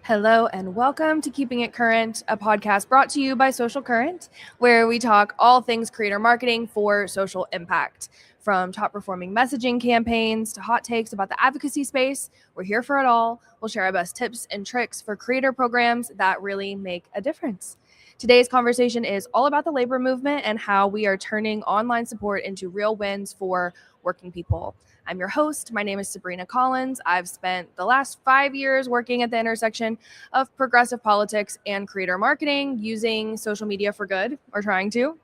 Hello and welcome to Keeping It Current, a podcast brought to you by Social Current, where we talk all things creator marketing for social impact. From top performing messaging campaigns to hot takes about the advocacy space, we're here for it all. We'll share our best tips and tricks for creator programs that really make a difference. Today's conversation is all about the labor movement and how we are turning online support into real wins for working people. I'm your host. My name is Sabrina Collins. I've spent the last 5 years working at the intersection of progressive politics and creator marketing, using social media for good, or trying to,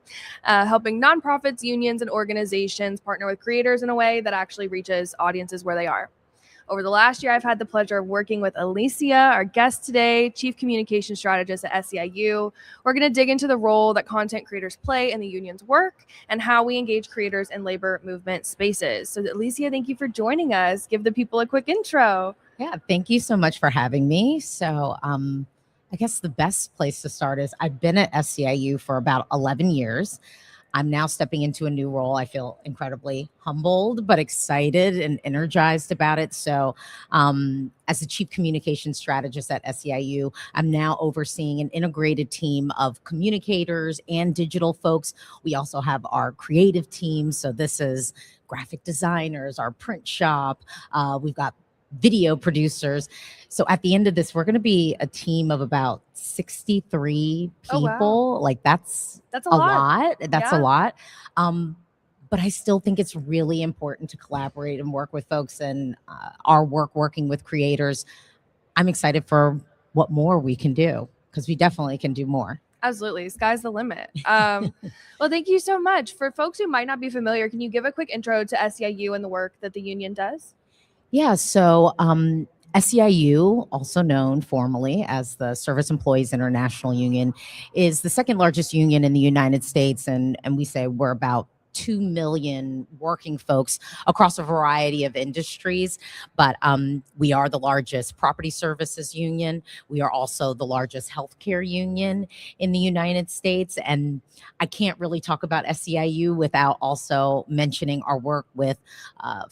helping nonprofits, unions, and organizations partner with creators in a way that actually reaches audiences where they are. Over the last year, I've had the pleasure of working with Alicia, our guest today, Chief Communication Strategist at SEIU. We're going to dig into the role that content creators play in the union's work and how we engage creators in labor movement spaces. So, Alicia, thank you for joining us. Give the people a quick intro. Yeah, thank you so much for having me. So, I guess the best place to start is I've been at SEIU for about 11 years. I'm now stepping into a new role. I feel incredibly humbled, but excited and energized about it. So, as a chief communication strategist at SEIU, I'm now overseeing an integrated team of communicators and digital folks. We also have our creative team. So, this is graphic designers, our print shop. We've got video producers. So at the end of this, we're going to be a team of about 63 people. Oh, wow. Like that's a lot. That's a lot. But I still think it's really important to collaborate and work with folks, and our working with creators. I'm excited for what more we can do, because we definitely can do more. Absolutely. Sky's the limit. Well, thank you so much. For folks who might not be familiar, can you give a quick intro to SEIU and the work that the union does? Yeah, so SEIU, also known formally as the Service Employees International Union, is the second largest union in the United States, and we say we're about 2 million working folks across a variety of industries. But we are the largest property services union. We are also the largest healthcare union in the United States. And I can't really talk about SEIU without also mentioning our work with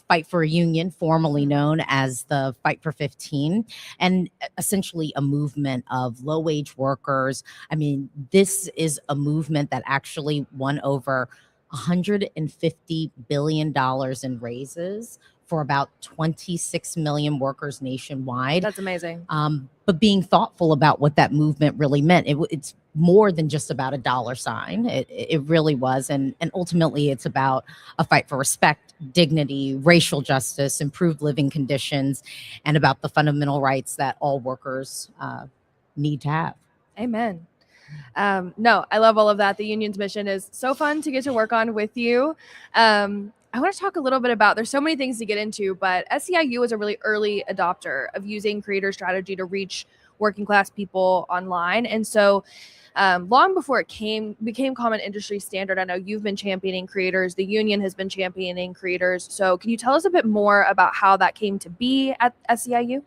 Fight for a Union, formerly known as the Fight for 15, and essentially a movement of low-wage workers. I mean, this is a movement that actually won over $150 billion in raises for about 26 million workers nationwide. That's amazing. But being thoughtful about what that movement really meant, it's more than just about a dollar sign. It really was. And ultimately, it's about a fight for respect, dignity, racial justice, improved living conditions, and about the fundamental rights that all workers need to have. Amen. No, I love all of that. The union's mission is so fun to get to work on with you. I want to talk a little bit about, there's so many things to get into, but SEIU is a really early adopter of using creator strategy to reach working class people online. And so long before it became common industry standard, I know you've been championing creators. The union has been championing creators. So can you tell us a bit more about how that came to be at SEIU?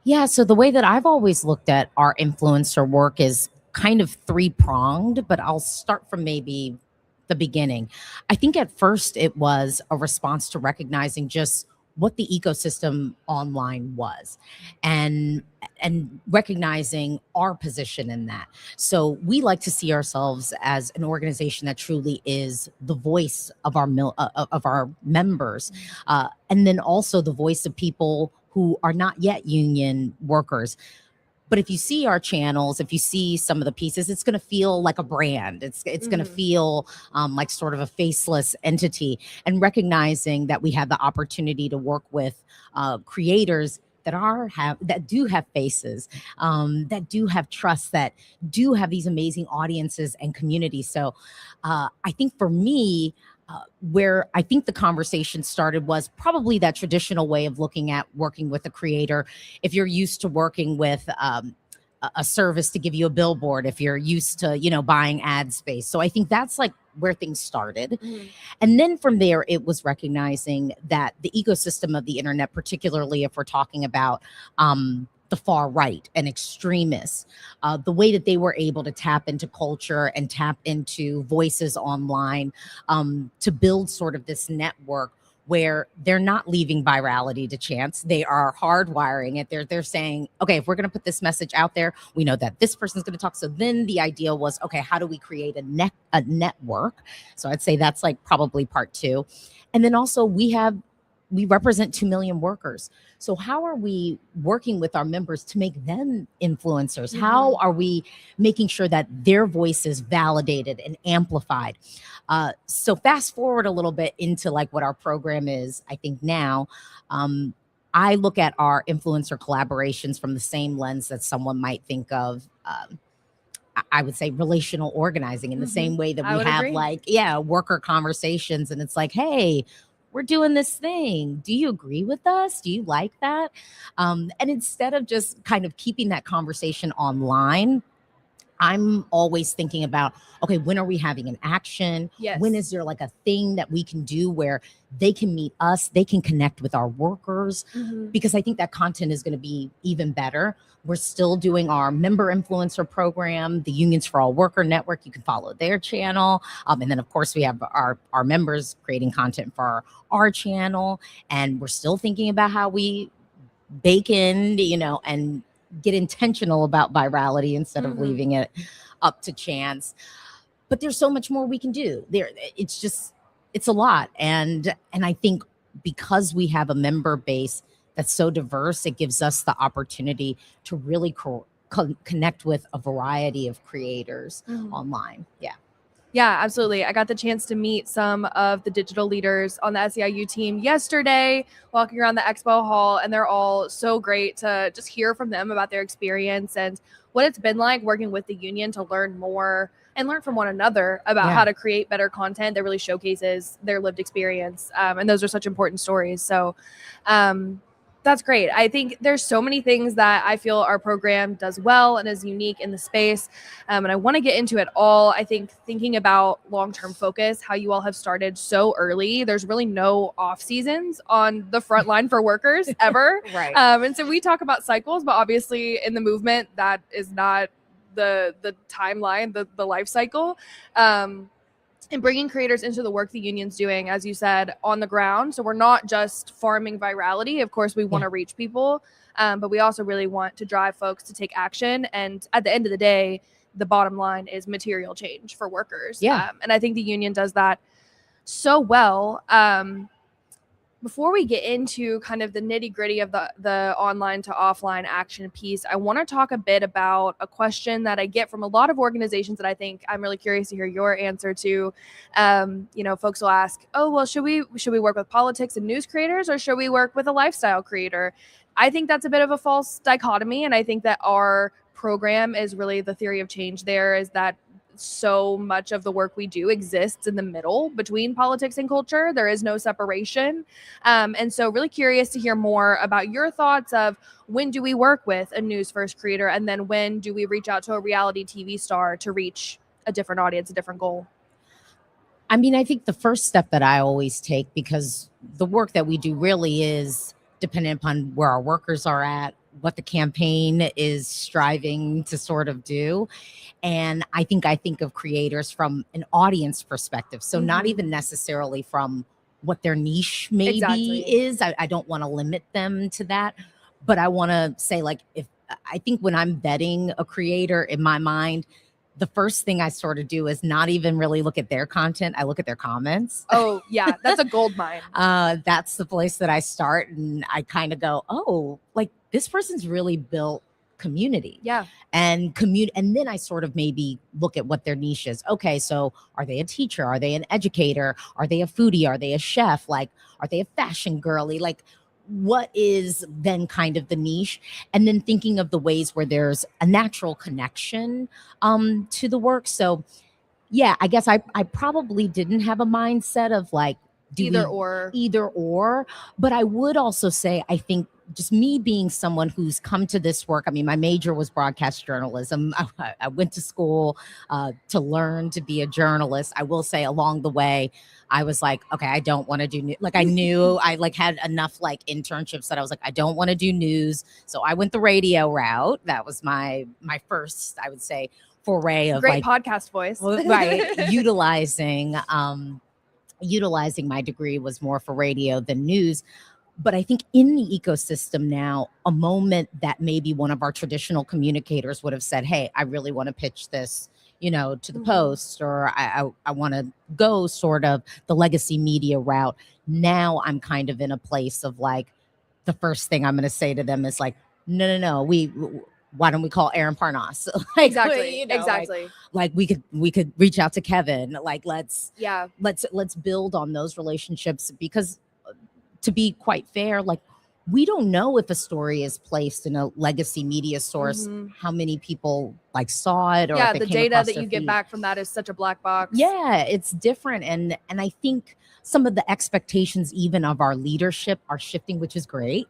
Yeah, so the way that I've always looked at our influencer work is kind of three-pronged, but I'll start from maybe the beginning. I think at first it was a response to recognizing just what the ecosystem online was, and recognizing our position in that. So we like to see ourselves as an organization that truly is the voice of our members, and then also the voice of people who are not yet union workers. But if you see our channels, if you see some of the pieces, it's going to feel like a brand. It's going to feel like sort of a faceless entity. And recognizing that we have the opportunity to work with creators that do have faces, that do have trust, that do have these amazing audiences and communities. So I think for me, where I think the conversation started was probably that traditional way of looking at working with a creator. If you're used to working with a service to give you a billboard, if you're used to, buying ad space. So I think that's like where things started. Mm-hmm. And then from there, it was recognizing that the ecosystem of the internet, particularly if we're talking about the far right and extremists, the way that they were able to tap into culture and tap into voices online to build sort of this network where they're not leaving virality to chance. They are hardwiring it. They're saying, okay, if we're going to put this message out there, we know that this person's going to talk. So then the idea was, okay, how do we create a network? So I'd say that's like probably part two. And then also we represent 2 million workers. So how are we working with our members to make them influencers? How are we making sure that their voice is validated and amplified? So fast forward a little bit into like what our program is, I think now, I look at our influencer collaborations from the same lens that someone might think of, I would say relational organizing in the same way that we have like, worker conversations. And it's like, hey, we're doing this thing. Do you agree with us? Do you like that? And instead of just kind of keeping that conversation online, I'm always thinking about, okay, when are we having an action? Yes. When is there like a thing that we can do where they can meet us, they can connect with our workers? Because I think that content is going to be even better. We're still doing our member influencer program, the Unions for All Worker Network. You can follow their channel. And then, of course, we have our members creating content for our channel. And we're still thinking about how we bake in, and get intentional about virality instead of leaving it up to chance. But there's so much more we can do there. It's a lot. And I think because we have a member base that's so diverse, it gives us the opportunity to really connect with a variety of creators online. Yeah, absolutely. I got the chance to meet some of the digital leaders on the SEIU team yesterday, walking around the expo hall, and they're all so great to just hear from them about their experience and what it's been like working with the union to learn more and learn from one another about how to create better content that really showcases their lived experience. And those are such important stories. So that's great. I think there's so many things that I feel our program does well and is unique in the space. And I want to get into it all. I think thinking about long-term focus, how you all have started so early, there's really no off seasons on the front line for workers ever. Right. And so we talk about cycles, but obviously in the movement, that is not the timeline, the life cycle. And bringing creators into the work the union's doing, as you said, on the ground. So we're not just farming virality. Of course, we want to reach people, but we also really want to drive folks to take action. And at the end of the day, the bottom line is material change for workers. And I think the union does that so well. Before we get into kind of the nitty gritty of the online to offline action piece, I want to talk a bit about a question that I get from a lot of organizations that I think I'm really curious to hear your answer to. Folks will ask, oh, well, should we work with politics and news creators, or should we work with a lifestyle creator? I think that's a bit of a false dichotomy. And I think that our program is really the theory of change there, is that so much of the work we do exists in the middle between politics and culture. There is no separation. And so really curious to hear more about your thoughts of when do we work with a news first creator, and then when do we reach out to a reality TV star to reach a different audience, a different goal? I mean, I think the first step that I always take, because the work that we do really is dependent upon where our workers are at, what the campaign is striving to sort of do. And I think of creators from an audience perspective. So not even necessarily from what their niche maybe is. I don't want to limit them to that. But I want to say, like, I think when I'm vetting a creator in my mind, the first thing I sort of do is not even really look at their content. I look at their comments. Oh, yeah. That's a gold mine. That's the place that I start. And I kind of go, oh, like this person's really built community. Yeah. And then I sort of maybe look at what their niche is. Okay, so are they a teacher? Are they an educator? Are they a foodie? Are they a chef? Like, are they a fashion girly? Like, what is then kind of the niche? And then thinking of the ways where there's a natural connection to the work. So yeah, I guess I probably didn't have a mindset of like either or, but I would also say, I think just me being someone who's come to this work. I mean, my major was broadcast journalism. I went to school to learn to be a journalist. I will say along the way, I was like, okay, I don't want to do like I knew I like had enough like internships that I was like, I don't want to do news. So I went the radio route. That was my first, I would say, foray of great like podcast voice. Right, utilizing utilizing my degree was more for radio than news. But I think in the ecosystem now, a moment that maybe one of our traditional communicators would have said, hey, I really want to pitch this, to the Post, or I want to go sort of the legacy media route. Now I'm kind of in a place of like, the first thing I'm going to say to them is like, no, why don't we call Aaron Parnas? Like, Exactly. Exactly. Like we could reach out to Kevin. Like, let's Yeah. let's build on those relationships, because to be quite fair, like, we don't know if a story is placed in a legacy media source, how many people like saw it, or Yeah, if it the came data across that their you get feed. back from that is such a black box. Yeah, it's different. And I think some of the expectations even of our leadership are shifting, which is great.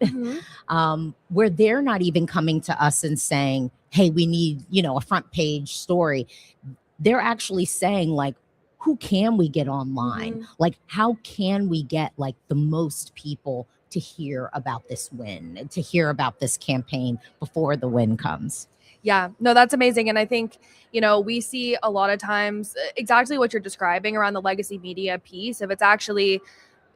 Where they're not even coming to us and saying, hey, we need, a front page story. They're actually saying, like, who can we get online? Like, how can we get like the most people to hear about this win, to hear about this campaign before the win comes? Yeah, no, that's amazing. And I think, we see a lot of times exactly what you're describing around the legacy media piece. If it's actually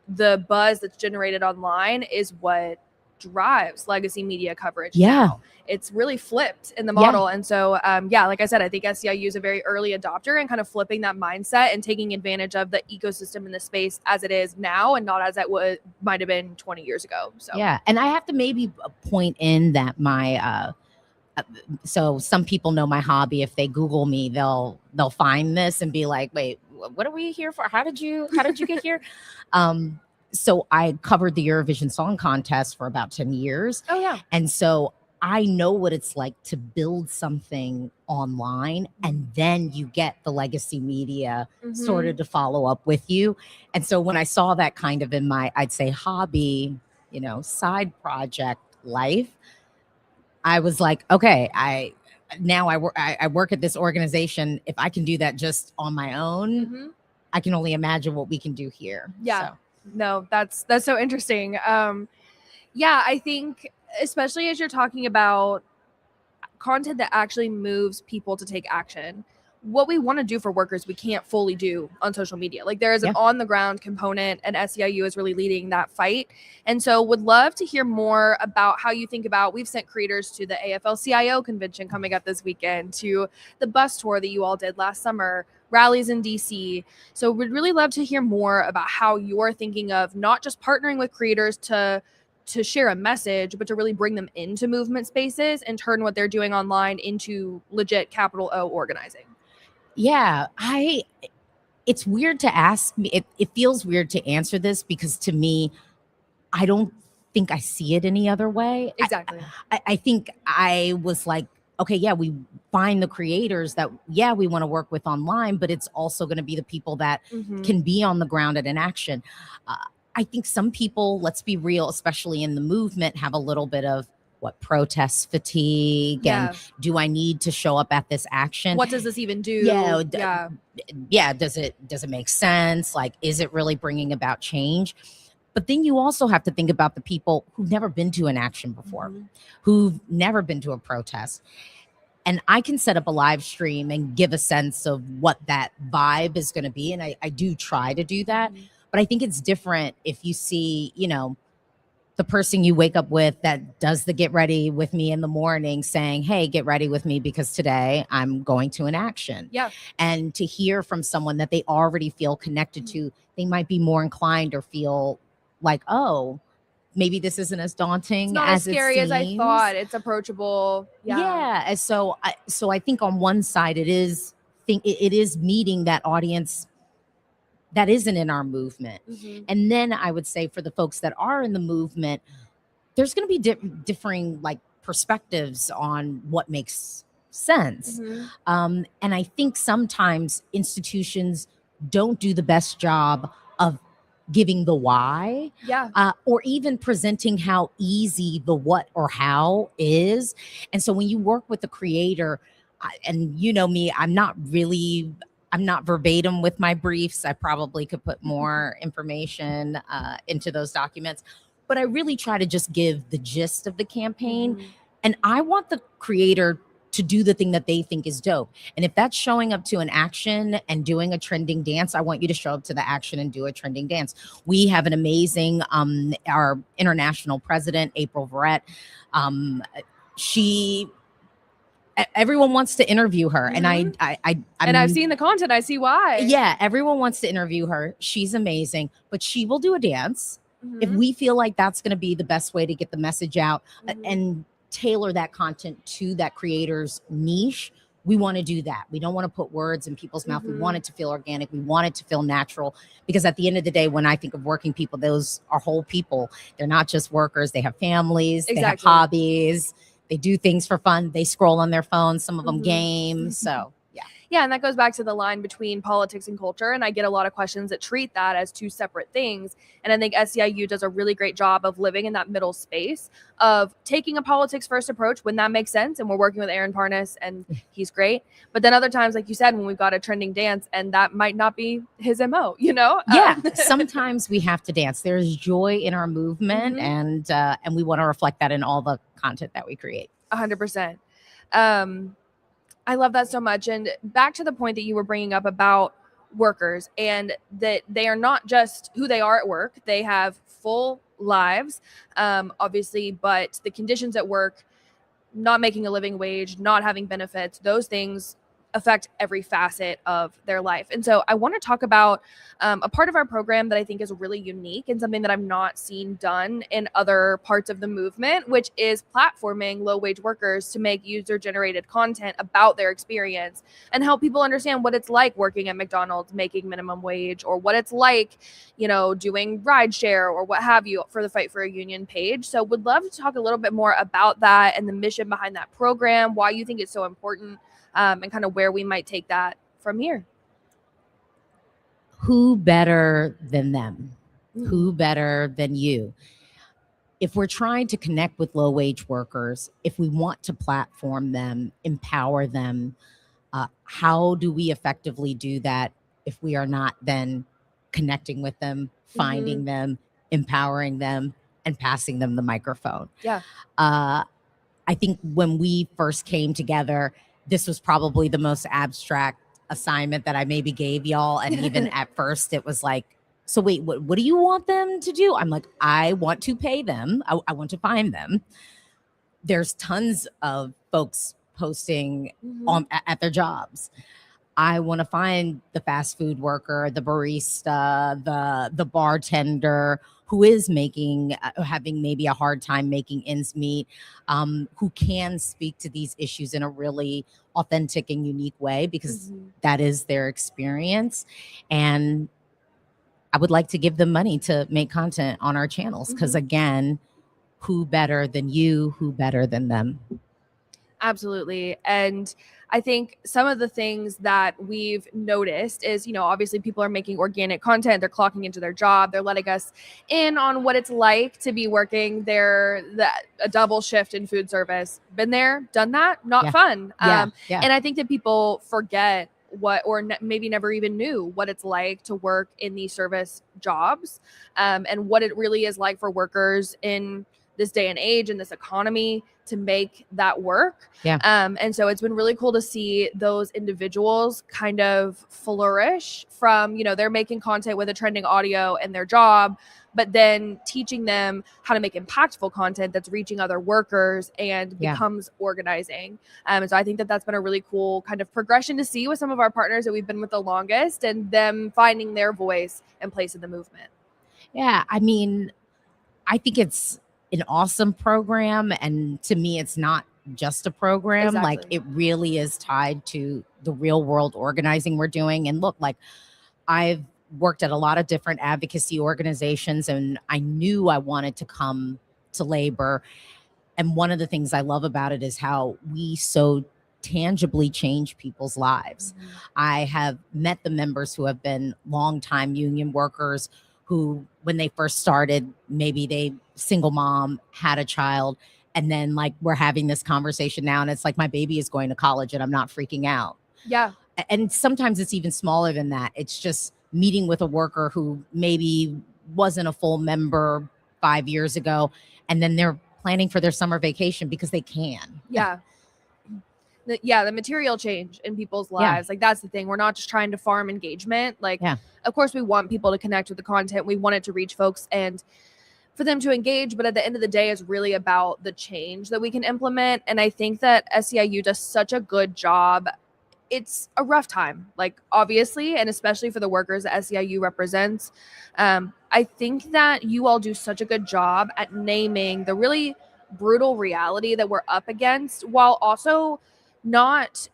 the buzz that's generated online is what drives legacy media coverage now. It's really flipped in the model. And so, like I said, I think SEIU is a very early adopter and kind of flipping that mindset and taking advantage of the ecosystem in the space as it is now and not as it might have been 20 years ago. So yeah, and I have to maybe point in that my so some people know my hobby. If they Google me, they'll find this and be like, wait, what are we here for? How did you get here? So I covered the Eurovision Song Contest for about 10 years. Oh yeah. And so I know what it's like to build something online, and then you get the legacy media sort of to follow up with you. And so when I saw that kind of in my, I'd say, hobby, side project life, I was like, okay, I work at this organization. If I can do that just on my own, I can only imagine what we can do here. Yeah. No, that's so interesting. Yeah, I think especially as you're talking about content that actually moves people to take action, what we want to do for workers, we can't fully do on social media. Like there is an on the ground component, and SEIU is really leading that fight. And so would love to hear more about how you think about, we've sent creators to the AFL-CIO convention coming up this weekend, to the bus tour that you all did last summer, rallies in DC. So we'd really love to hear more about how you're thinking of not just partnering with creators to share a message, but to really bring them into movement spaces and turn what they're doing online into legit capital O organizing. Yeah, it's weird to ask me. It feels weird to answer this, because to me, I don't think I see it any other way. Exactly. I think I was like, okay, yeah, we find the creators that, we want to work with online, but it's also going to be the people that can be on the ground at an action. I think some people, let's be real, especially in the movement, have a little bit of protest fatigue, and do I need to show up at this action? What does this even do? Yeah. Does it make sense? Like, is it really bringing about change? But then you also have to think about the people who've never been to an action before, who've never been to a protest. And I can set up a live stream and give a sense of what that vibe is going to be. And I do try to do that. But I think it's different if you see, the person you wake up with that does the get ready with me in the morning saying, hey, get ready with me because today I'm going to an action. Yeah. And to hear from someone that they already feel connected to, they might be more inclined or feel like, oh, maybe this isn't as daunting, it's not as scary as I thought. It's approachable. Yeah. And so I think on one side it is meeting that audience that isn't in our movement. And then I would say for the folks that are in the movement, there's going to be differing like perspectives on what makes sense. And I think sometimes institutions don't do the best job of giving the why, or even presenting how easy the what or how is. And so when you work with the creator, and you know me, I'm not verbatim with my briefs. I probably could put more information into those documents, but I really try to just give the gist of the campaign. And I want the creator to do the thing that they think is dope. And if that's showing up to an action and doing a trending dance, I want you to show up to the action and do a trending dance. We have an amazing, our international president, April Verrett. She everyone wants to interview her, and and I've seen the content. I see why. Yeah, everyone wants to interview her. She's amazing, but she will do a dance if we feel like that's going to be the best way to get the message out and tailor that content to that creator's niche. We want to do that. We don't want to put words in people's mouth. We want it to feel organic. We want it to feel natural, because at the end of the day, when I think of working people, those are whole people. They're not just workers. They have families, they have hobbies. They do things for fun. They scroll on their phones. Some of them game. So, yeah. Yeah, and that goes back to the line between politics and culture. And I get a lot of questions that treat that as two separate things. And I think SEIU does a really great job of living in that middle space of taking a politics first approach when that makes sense. And we're working with Aaron Parnas, and he's great. But then other times, like you said, when we've got a trending dance, and that might not be his MO, you know? Yeah, sometimes we have to dance. There's joy in our movement, and we want to reflect that in all the content that we create. 100%. I love that so much. And back to the point that you were bringing up about workers, and that they are not just who they are at work. They have full lives, obviously, but the conditions at work, not making a living wage, not having benefits, those things affect every facet of their life. And so I want to talk about a part of our program that I think is really unique and something that I've not seen done in other parts of the movement, which is platforming low-wage workers to make user-generated content about their experience and help people understand what it's like working at McDonald's, making minimum wage, or what it's like, you know, doing rideshare or what have you for the Fight for a Union page. So would love to talk a little bit more about that and the mission behind that program, why you think it's so important, and kind of where we might take that from here. Who better than them? Who better than you? If we're trying to connect with low-wage workers, if we want to platform them, empower them, how do we effectively do that if we are not then connecting with them, finding them, empowering them, and passing them the microphone? Yeah. I think when we first came together, this was probably the most abstract assignment that I maybe gave y'all. And even at first it was like, so wait, what do you want them to do? I'm like, I want to pay them. I want to find them. There's tons of folks posting at their jobs. I want to find the fast food worker, the barista, the bartender who is having maybe a hard time making ends meet, who can speak to these issues in a really authentic and unique way, because that is their experience. And I would like to give them money to make content on our channels, because again, who better than you? Who better than them? Absolutely. And I think some of the things that we've noticed is, you know, obviously people are making organic content. They're clocking into their job. They're letting us in on what it's like to be working a double shift in food service. Been there, done that, not fun. And I think that people forget maybe never even knew what it's like to work in these service jobs, and what it really is like for workers in this day and age and this economy to make that work. And so it's been really cool to see those individuals kind of flourish from, you know, they're making content with a trending audio and their job, but then teaching them how to make impactful content that's reaching other workers and becomes organizing. And so I think that that's been a really cool kind of progression to see with some of our partners that we've been with the longest, and them finding their voice and place in the movement. Yeah, I mean, I think it's an awesome program, and to me it's not just a program. Like, it really is tied to the real world organizing we're doing. And look, like, I've worked at a lot of different advocacy organizations, and I knew I wanted to come to labor. And one of the things I love about it is how we so tangibly change people's lives. I have met the members who have been longtime union workers who, when they first started, maybe they single mom, had a child, and then like we're having this conversation now, and it's like my baby is going to college and I'm not freaking out. Yeah. And sometimes it's even smaller than that. It's just meeting with a worker who maybe wasn't a full member 5 years ago, and then they're planning for their summer vacation because they can. Yeah. the material change in people's lives. Like that's the thing. We're not just trying to farm engagement. Like, of course we want people to connect with the content. We want it to reach folks and for them to engage, but at the end of the day, it's really about the change that we can implement. And I think that SEIU does such a good job. It's a rough time, like obviously, and especially for the workers that SEIU represents. I think that you all do such a good job at naming the really brutal reality that we're up against while also not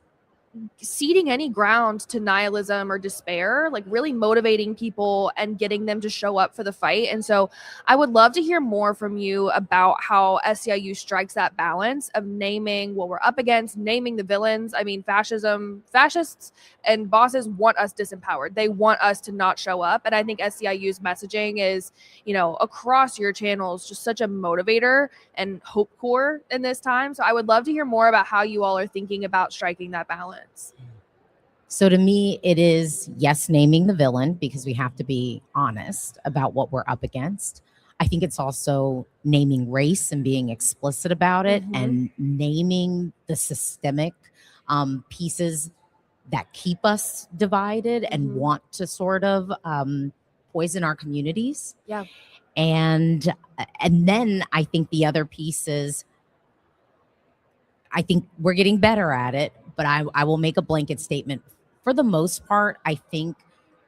ceding any ground to nihilism or despair, like really motivating people and getting them to show up for the fight. And so I would love to hear more from you about how SEIU strikes that balance of naming what we're up against, naming the villains. I mean, fascists and bosses want us disempowered. They want us to not show up. And I think SEIU's messaging is, across your channels, just such a motivator and hope core in this time. So I would love to hear more about how you all are thinking about striking that balance. So to me, it is, yes, naming the villain, because we have to be honest about what we're up against. I think it's also naming race and being explicit about it, and naming the systemic pieces that keep us divided and want to sort of poison our communities. Yeah. And then I think the other piece is, I think we're getting better at it, but I will make a blanket statement. For the most part, I think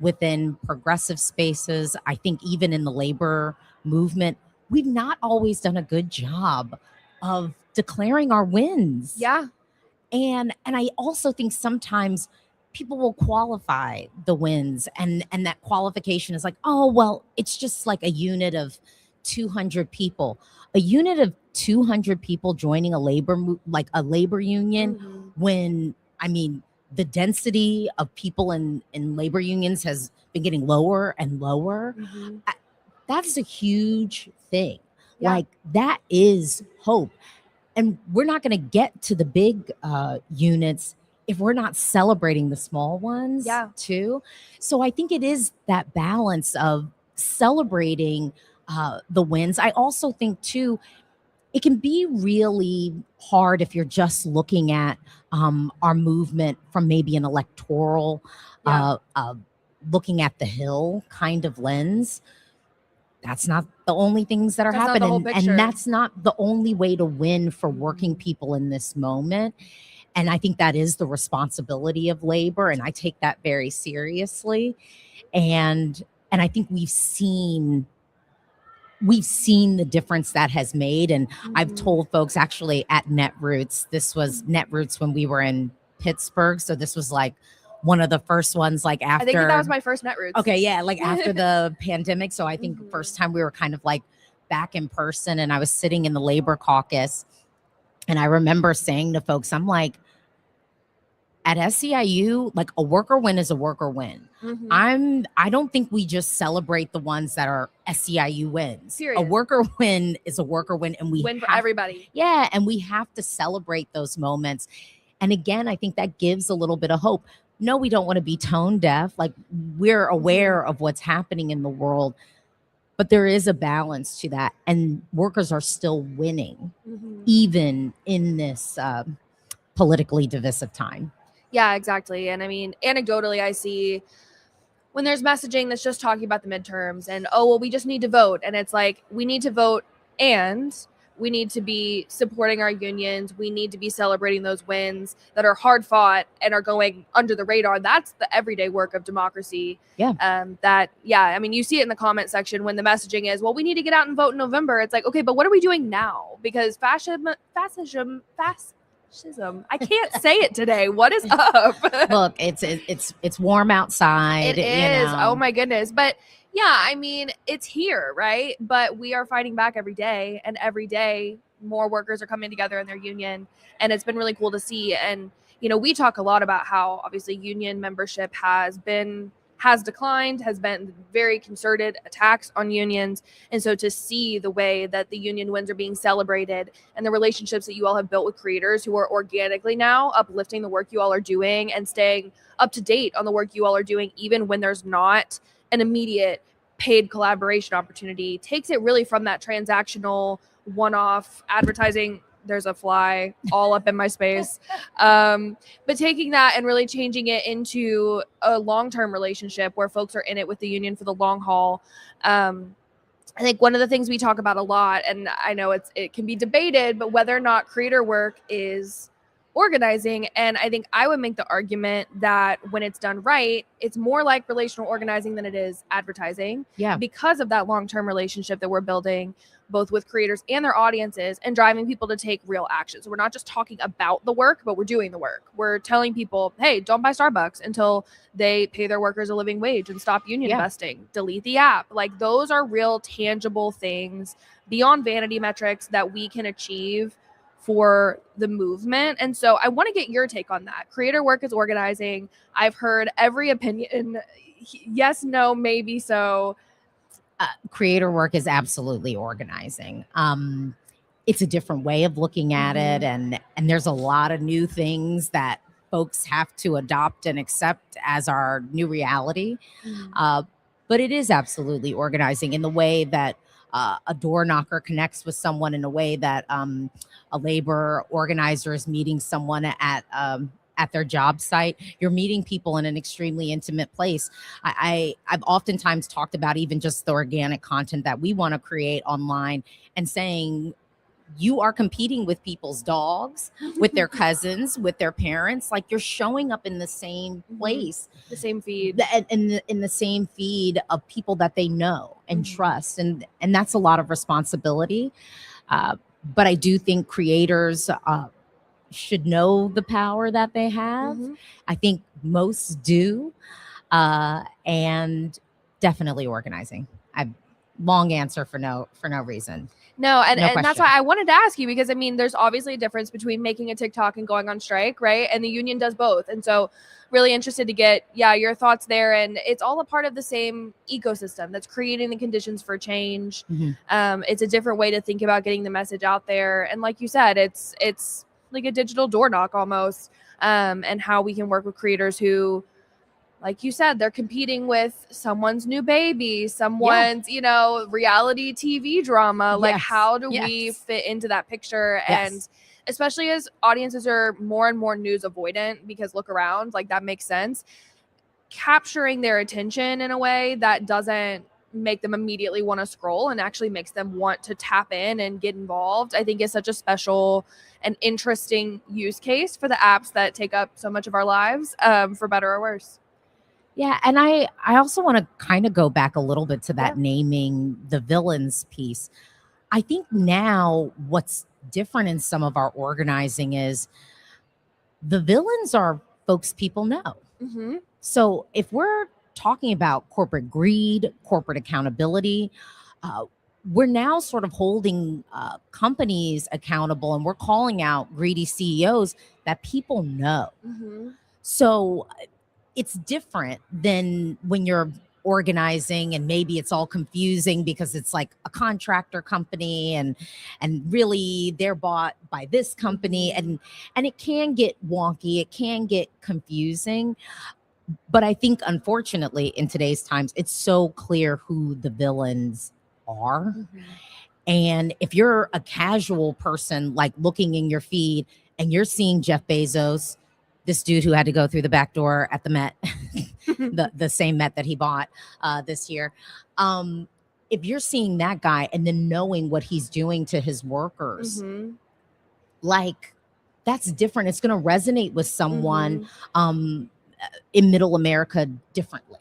within progressive spaces, I think even in the labor movement, we've not always done a good job of declaring our wins. Yeah. And I also think sometimes people will qualify the wins, and that qualification is like, oh, well, it's just like a unit of 200 people. A unit of 200 people joining a labor union, when, I mean, the density of people in labor unions has been getting lower and lower. That's a huge thing. Like, that is hope. And we're not going to get to the big units if we're not celebrating the small ones too. So I think it is that balance of celebrating the wins. I also think too, it can be really hard if you're just looking at our movement from maybe an electoral, looking at the Hill kind of lens. That's not the only things that are happening. And that's not the only way to win for working people in this moment. And I think that is the responsibility of labor. And I take that very seriously. And I think we've seen the difference that has made. And I've told folks actually at Netroots, this was Netroots when we were in Pittsburgh. So this was like one of the first ones, like after. I think that was my first Netroots. Okay, yeah, like after the pandemic. So I think first time we were kind of like back in person, and I was sitting in the labor caucus, and I remember saying to folks, I'm like, at SEIU, like, a worker win is a worker win. I don't think we just celebrate the ones that are SEIU wins. Period. A worker win is a worker win, and we win for everybody. Yeah, and we have to celebrate those moments. And again, I think that gives a little bit of hope. No, we don't want to be tone deaf. Like, we're aware of what's happening in the world, but there is a balance to that. And workers are still winning, even in this politically divisive time. Yeah, exactly. And I mean, anecdotally, I see when there's messaging that's just talking about the midterms and, oh, well, we just need to vote. And it's like, we need to vote, and we need to be supporting our unions. We need to be celebrating those wins that are hard fought and are going under the radar. That's the everyday work of democracy. Yeah. I mean, you see it in the comment section when the messaging is, well, we need to get out and vote in November. It's like, okay, but what are we doing now? Because fascism, I can't say it today. What is up? Look, it's warm outside. It is. Oh my goodness. But yeah, I mean, it's here, right? But we are fighting back every day, and every day more workers are coming together in their union, and it's been really cool to see. And we talk a lot about how obviously union membership has declined, has been very concerted attacks on unions. And so to see the way that the union wins are being celebrated, and the relationships that you all have built with creators who are organically now uplifting the work you all are doing and staying up to date on the work you all are doing, even when there's not an immediate paid collaboration opportunity, takes it really from that transactional one-off advertising there's a fly all up in my space. But taking that and really changing it into a long-term relationship where folks are in it with the union for the long haul. I think one of the things we talk about a lot, and I know it can be debated, but whether or not creator work is organizing. And I think I would make the argument that when it's done right, it's more like relational organizing than it is advertising. Yeah. Because of that long-term relationship that we're building both with creators and their audiences and driving people to take real action. So we're not just talking about the work, but we're doing the work. We're telling people, hey, don't buy Starbucks until they pay their workers a living wage and stop union busting, delete the app. Like those are real tangible things beyond vanity metrics that we can achieve for the movement. And so I want to get your take on that. Creator work is organizing. I've heard every opinion. Yes, no, maybe so. Creator work is absolutely organizing. It's a different way of looking at it, and there's a lot of new things that folks have to adopt and accept as our new reality. But it is absolutely organizing in the way that a door knocker connects with someone, in a way that a labor organizer is meeting someone at their job site. You're meeting people in an extremely intimate place. I've oftentimes talked about even just the organic content that we want to create online, and saying you are competing with people's dogs, with their cousins, with their parents. Like you're showing up in the same place, the same feed, in the same feed of people that they know and trust, and that's a lot of responsibility. But I do think creators should know the power that they have. I think most do, and definitely organizing. Long answer for no reason. No, and that's why I wanted to ask you, because I mean, there's obviously a difference between making a TikTok and going on strike, right? And the union does both. And so really interested to get, your thoughts there. And it's all a part of the same ecosystem that's creating the conditions for change. It's a different way to think about getting the message out there. And like you said, it's like a digital door knock almost, and how we can work with creators who, like you said, they're competing with someone's new baby, someone's, reality TV drama. Like, how do we fit into that picture? And especially as audiences are more and more news avoidant, because look around, like that makes sense. Capturing their attention in a way that doesn't make them immediately want to scroll and actually makes them want to tap in and get involved, I think is such a special and interesting use case for the apps that take up so much of our lives, for better or worse. Yeah, and I also want to kind of go back a little bit to that naming the villains piece. I think now what's different in some of our organizing is the villains are folks people know. So if we're talking about corporate greed, corporate accountability, we're now sort of holding companies accountable, and we're calling out greedy CEOs that people know. So it's different than when you're organizing and maybe it's all confusing because it's like a contractor company and really they're bought by this company, and it can get wonky, it can get confusing. But I think unfortunately in today's times it's so clear who the villains are. And if you're a casual person, like looking in your feed and you're seeing Jeff Bezos, this dude who had to go through the back door at the Met, the same Met that he bought this year. If you're seeing that guy and then knowing what he's doing to his workers, like that's different. It's going to resonate with someone in middle America differently.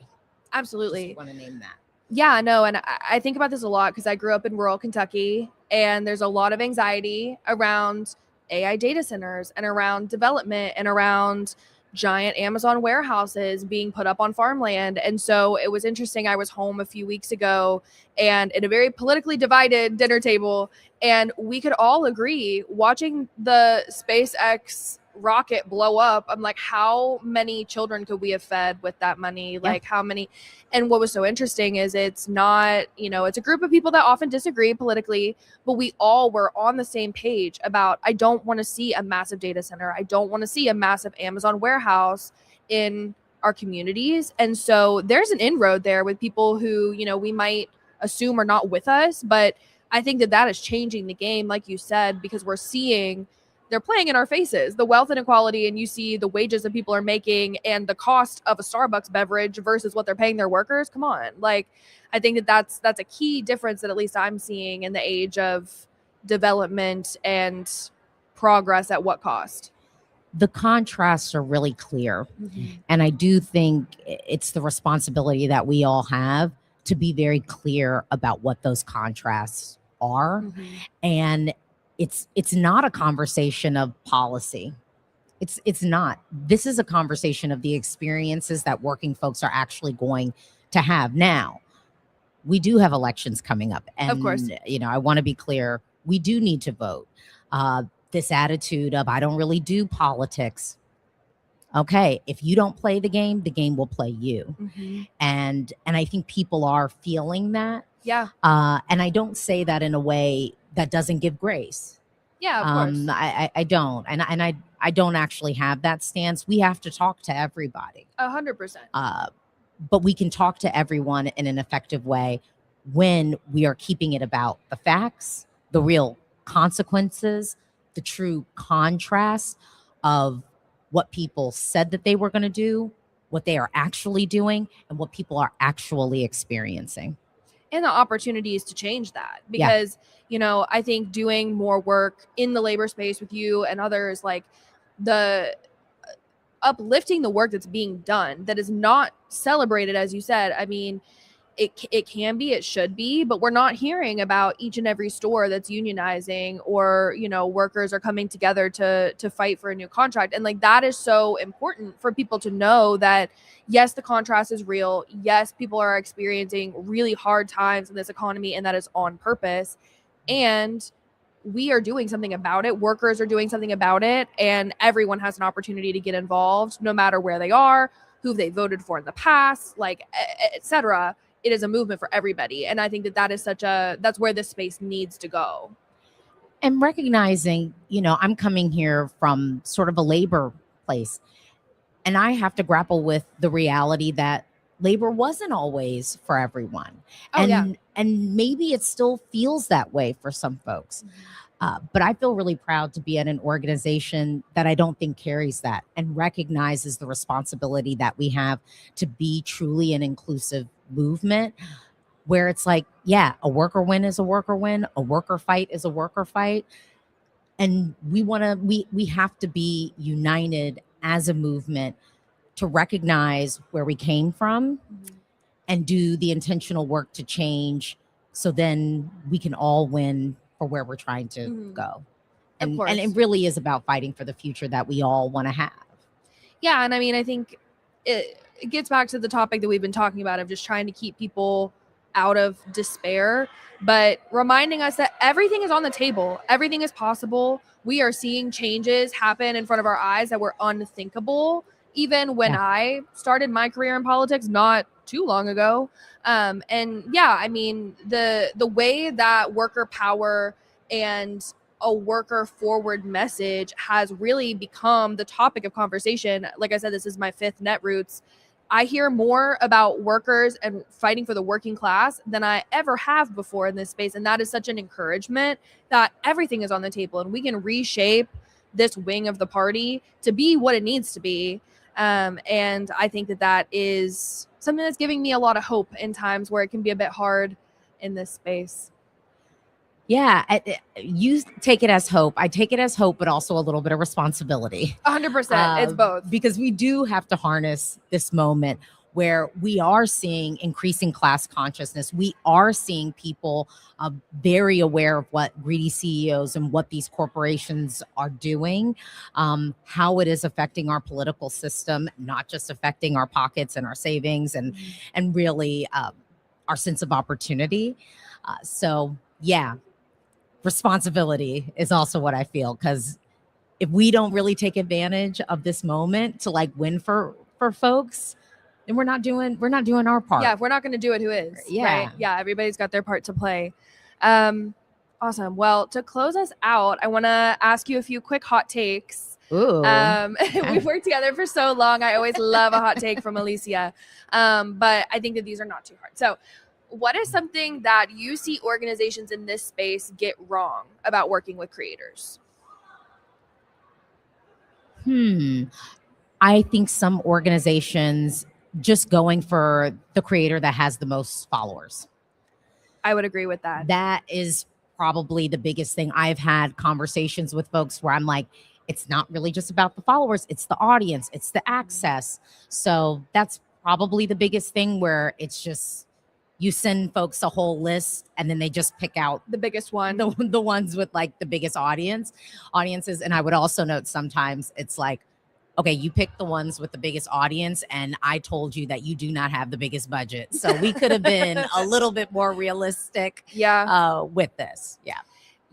Absolutely. Just want to name that. Yeah, no. And I think about this a lot because I grew up in rural Kentucky, and there's a lot of anxiety around AI data centers and around development and around giant Amazon warehouses being put up on farmland. And so it was interesting. I was home a few weeks ago and at a very politically divided dinner table, and we could all agree watching the SpaceX rocket blow up. I'm like, how many children could we have fed with that money? Like how many? And what was so interesting is it's not, it's a group of people that often disagree politically, but we all were on the same page about, I don't want to see a massive data center. I don't want to see a massive Amazon warehouse in our communities. And so there's an inroad there with people who, we might assume are not with us, but I think that is changing the game, like you said, because we're seeing they're playing in our faces, the wealth inequality, and you see the wages that people are making and the cost of a Starbucks beverage versus what they're paying their workers. Come on. Like, I think that's a key difference that at least I'm seeing in the age of development and progress at what cost. The contrasts are really clear. And I do think it's the responsibility that we all have to be very clear about what those contrasts are. And it's not a conversation of policy. It's not. This is a conversation of the experiences that working folks are actually going to have. Now, we do have elections coming up. And, of course, I want to be clear. We do need to vote. This attitude of, I don't really do politics. Okay, if you don't play the game will play you. And I think people are feeling that. Yeah. And I don't say that in a way that doesn't give grace. Yeah, of course. I don't. And I don't actually have that stance. We have to talk to everybody. 100%. But we can talk to everyone in an effective way when we are keeping it about the facts, the real consequences, the true contrast of what people said that they were going to do, what they are actually doing, and what people are actually experiencing. And the opportunities to change that, because, I think doing more work in the labor space with you and others, like the uplifting the work that's being done that is not celebrated, as you said. I mean, it can be, it should be, but we're not hearing about each and every store that's unionizing or, workers are coming together to fight for a new contract. And like, that is so important for people to know that, yes, the contrast is real. Yes, people are experiencing really hard times in this economy, and that is on purpose. And we are doing something about it. Workers are doing something about it. And everyone has an opportunity to get involved, no matter where they are, who they voted for in the past, like, et cetera. It is a movement for everybody. And I think that is that's where this space needs to go. And recognizing, I'm coming here from sort of a labor place, and I have to grapple with the reality that labor wasn't always for everyone. And maybe it still feels that way for some folks. But I feel really proud to be at an organization that I don't think carries that and recognizes the responsibility that we have to be truly an inclusive movement, where it's like, yeah, a worker win is a worker win, a worker fight is a worker fight. And we have to be united as a movement to recognize where we came from and do the intentional work to change, so then we can all win for where we're trying to go. And it really is about fighting for the future that we all want to have. Yeah. And I mean, I think it gets back to the topic that we've been talking about of just trying to keep people out of despair, but reminding us that everything is on the table. Everything is possible. We are seeing changes happen in front of our eyes that were unthinkable, even when I started my career in politics not too long ago. And yeah, I mean, the way that worker power and a worker forward message has really become the topic of conversation. Like I said, this is my 5th Netroots. I hear more about workers and fighting for the working class than I ever have before in this space. And that is such an encouragement that everything is on the table and we can reshape this wing of the party to be what it needs to be. And I think that is something that's giving me a lot of hope in times where it can be a bit hard in this space. Yeah, you take it as hope. I take it as hope, but also a little bit of responsibility. 100%. It's both. Because we do have to harness this moment where we are seeing increasing class consciousness. We are seeing people very aware of what greedy CEOs and what these corporations are doing, how it is affecting our political system, not just affecting our pockets and our savings and really our sense of opportunity. So yeah, responsibility is also what I feel, because if we don't really take advantage of this moment to like win for folks, then we're not doing our part. Yeah, if we're not going to do it, who is? Yeah. Right? Yeah, everybody's got their part to play. Awesome. Well, to close us out, I want to ask you a few quick hot takes. Ooh. We've worked together for so long. I always love a hot take from Alicia. But I think that these are not too hard. So what is something that you see organizations in this space get wrong about working with creators? I think some organizations just going for the creator that has the most followers. I would agree with that. That is probably the biggest thing. I've had conversations with folks where I'm like, it's not really just about the followers, it's the audience, it's the access. So that's probably the biggest thing, where it's just you send folks a whole list and then they just pick out The biggest one. the ones with like the biggest audiences. And I would also note sometimes it's like, okay, you picked the ones with the biggest audience, and I told you that you do not have the biggest budget. So we could have been a little bit more realistic with this. Yeah.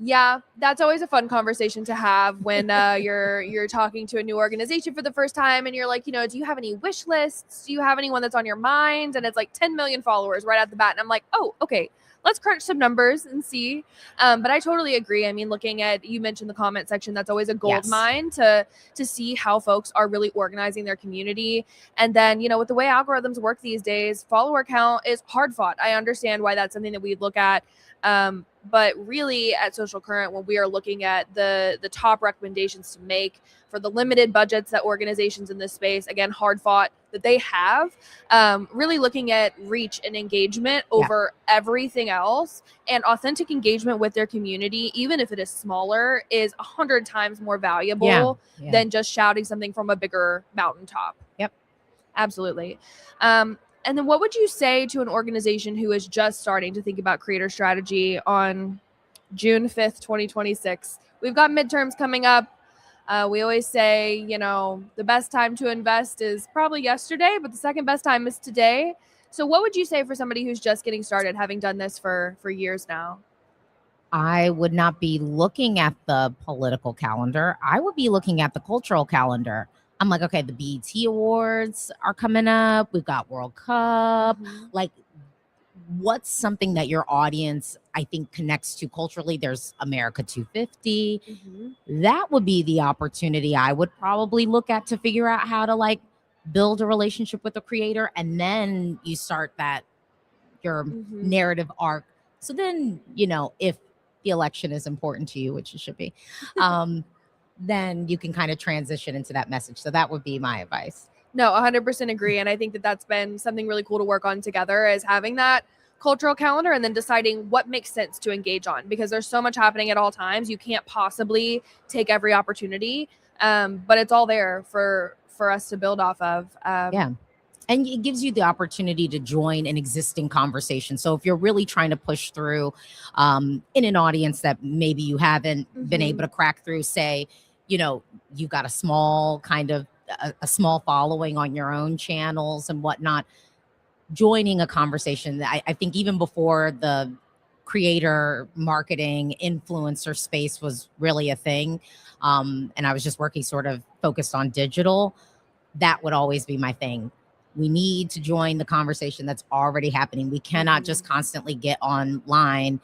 Yeah, that's always a fun conversation to have when you're talking to a new organization for the first time, and you're like, do you have any wish lists? Do you have anyone that's on your mind? And it's like 10 million followers right at the bat. And I'm like, oh, okay, let's crunch some numbers and see. But I totally agree. I mean, looking at, you mentioned the comment section, that's always a gold mine to see how folks are really organizing their community. And then, with the way algorithms work these days, follower count is hard fought. I understand why that's something that we look at. But really at Social Current, when we are looking at the top recommendations to make for the limited budgets that organizations in this space, again, hard fought, that they have, really looking at reach and engagement over everything else, and authentic engagement with their community, even if it is smaller, is 100 times more valuable than just shouting something from a bigger mountaintop. Yep. Absolutely. And then what would you say to an organization who is just starting to think about creator strategy on June 5th, 2026? We've got midterms coming up. We always say, the best time to invest is probably yesterday, but the second best time is today. So what would you say for somebody who's just getting started, having done this for years now? I would not be looking at the political calendar. I would be looking at the cultural calendar. I'm like, okay, the BET Awards are coming up. We've got World Cup. Like, what's something that your audience, I think, connects to culturally? There's America 250. That would be the opportunity I would probably look at to figure out how to like build a relationship with the creator. And then you start your narrative arc. So then, if the election is important to you, which it should be, then you can kind of transition into that message. So that would be my advice. No, 100% agree. And I think that that's been something really cool to work on together, is having that cultural calendar and then deciding what makes sense to engage on, because there's so much happening at all times. You can't possibly take every opportunity, but it's all there for us to build off of. And it gives you the opportunity to join an existing conversation. So if you're really trying to push through in an audience that maybe you haven't been able to crack through, say, you've got a small a small following on your own channels and whatnot, joining a conversation. I think even before the creator marketing influencer space was really a thing, and I was just working sort of focused on digital, that would always be my thing. We need to join the conversation that's already happening. We cannot just constantly get online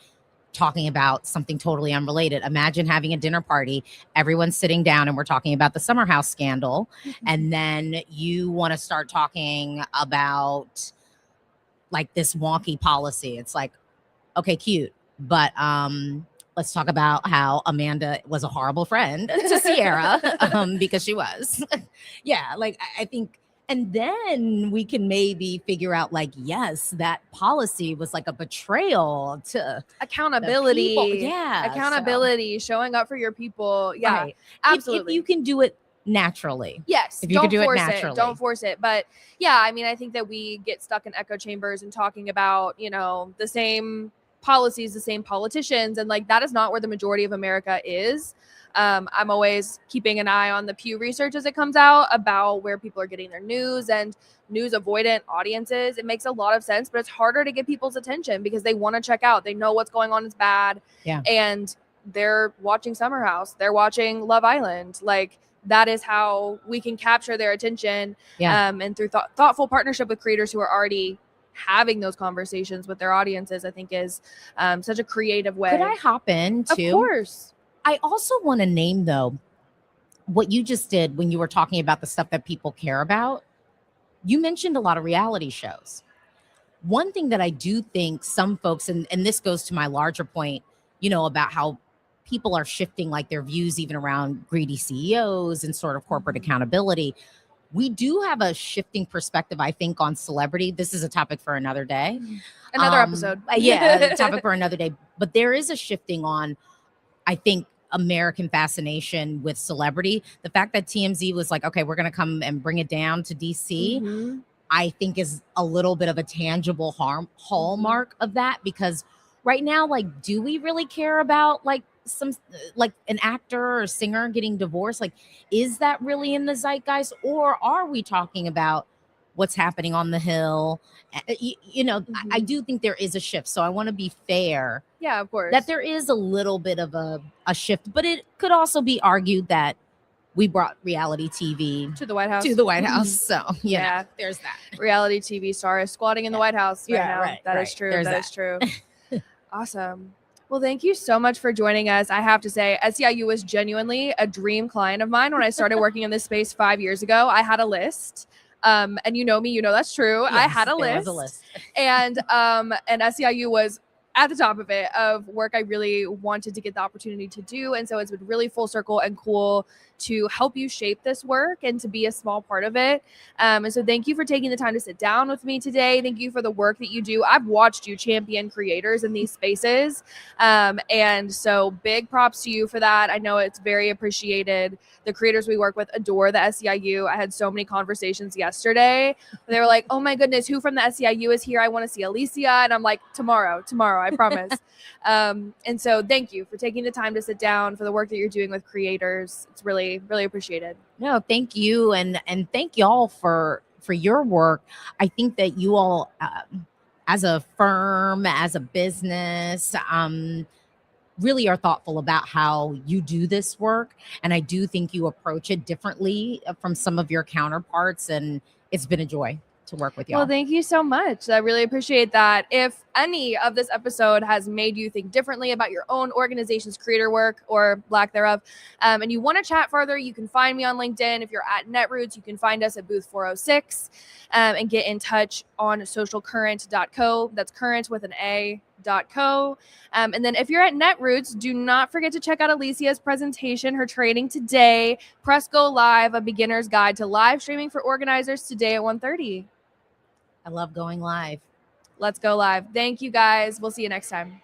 talking about something totally unrelated. Imagine having a dinner party, everyone's sitting down and we're talking about the Summer House scandal. And then you want to start talking about like this wonky policy. It's like, okay, cute. But let's talk about how Amanda was a horrible friend to Sierra because she was. Like I think. And then we can maybe figure out like, yes, that policy was like a betrayal to accountability. Accountability, showing up for your people. Yeah, right. Absolutely. If you can do it naturally. Yes. If you can do it naturally. Don't force it. But yeah, I mean, I think that we get stuck in echo chambers and talking about, the same policies, the same politicians. And like, that is not where the majority of America is. I'm always keeping an eye on the Pew research as it comes out about where people are getting their news and news avoidant audiences. It makes a lot of sense, but it's harder to get people's attention because they want to check out. They know what's going on is bad. Yeah. And they're watching Summer House. They're watching Love Island. Like, that is how we can capture their attention. And through thoughtful partnership with creators who are already having those conversations with their audiences, I think is such a creative way. Could I hop in too? Of course. I also want to name, though, what you just did when you were talking about the stuff that people care about. You mentioned a lot of reality shows. One thing that I do think some folks, and this goes to my larger point, about how people are shifting like their views even around greedy CEOs and sort of corporate accountability. We do have a shifting perspective, I think, on celebrity. This is a topic for another day. Another episode. Yeah, a topic for another day. But there is a shifting on, I think, American fascination with celebrity. The fact that TMZ was like, okay, we're going to come and bring it down to DC, I think is a little bit of a tangible hallmark of that, because right now, like, do we really care about like an actor or singer getting divorced? Like, is that really in the zeitgeist, or are we talking about what's happening on the Hill? I do think there is a shift. So I want to be fair. Yeah, of course. That there is a little bit of a shift, but it could also be argued that we brought reality TV to the White House. So yeah, there's that. Reality TV star is squatting in the White House right now. Right, That is true. There's that is true. Awesome. Well, thank you so much for joining us. I have to say, SEIU was genuinely a dream client of mine when I started working in this space 5 years ago. I had a list. And you know me, that's true. Yes, I had a list. And SEIU was at the top of it, of work I really wanted to get the opportunity to do. And so it's been really full circle and cool to help you shape this work and to be a small part of it. And so thank you for taking the time to sit down with me today. Thank you for the work that you do. I've watched you champion creators in these spaces. And so big props to you for that. I know it's very appreciated. The creators we work with adore the SEIU. I had so many conversations yesterday. They were like, oh my goodness, who from the SEIU is here? I want to see Alicia. And I'm like, tomorrow, I promise. And so thank you for taking the time to sit down, for the work that you're doing with creators. It's really, really appreciated. No, thank you. And thank y'all for your work. I think that you all, as a firm, as a business, really are thoughtful about how you do this work. And I do think you approach it differently from some of your counterparts. And it's been a joy to work with y'all. Well, thank you so much. I really appreciate that. If any of this episode has made you think differently about your own organization's creator work or lack thereof, and you want to chat further, you can find me on LinkedIn. If you're at Netroots, you can find us at booth 406 and get in touch on socialcurrent.co. That's current with an A.co. And then if you're at Netroots, do not forget to check out Alicia's presentation, her training today, Press Go Live, a beginner's guide to live streaming for organizers, today at 1:30. I love going live. Let's go live. Thank you guys. We'll see you next time.